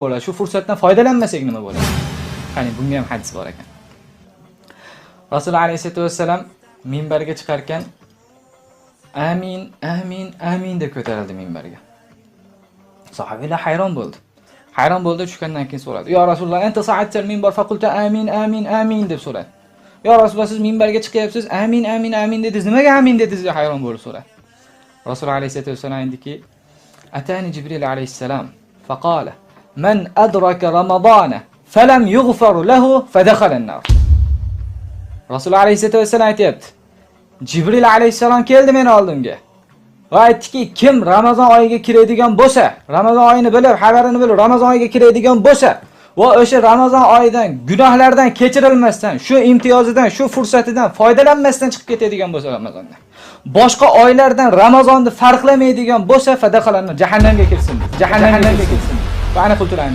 bo'ladi. Shu fursatdan foydalanmasak nima bo'ladi? Qani bunga ham hadis bor ekan. Rasululloh alayhisolatu vasallam minbarga chiqar ekan, amin, amin, amin deb ko'tarildi minbarga. Sahobalar hayron bo'ldi. Hayron bo'ldi, tushgandan keyin so'radi. "Ya Rasululloh, anta sa'atal minbar faqulta amin, amin, amin" deb so'radi. "Ya Rasululloh, siz minbarga chiqyapsiz, amin, amin, amin dedingiz. Nimaga amin dedingiz?" deb hayron bo'lib so'radi. Rasululloh alayhisolatu vasallam aytdiki, "Atani Jibril alayhissalam faqala man adraka ramadana falam yughfar lahu fadakhala an-nar." Rasululloh alayhisolatu vasallam aytayapti. Jibril alayhissalom keldi meni oldimga. Va aytdiki, kim Ramazon oyiga kiradigan bo'lsa, Ramazon oyini bilib, xabarini bilib, Ramazon oyiga kiradigan bo'lsa, va o'sha Ramazon oyidan gunohlardan kechirilmasdan, shu imtiyozidan, shu fursatidan foydalanmasdan chiqib ketadigan bo'lsa Ramazonda, boshqa oylardan Ramazonni farqlamaydigan bo'lsa, fadakhalanna jahannamga kirsin. Jahannamga kirsin. Va ana qultulan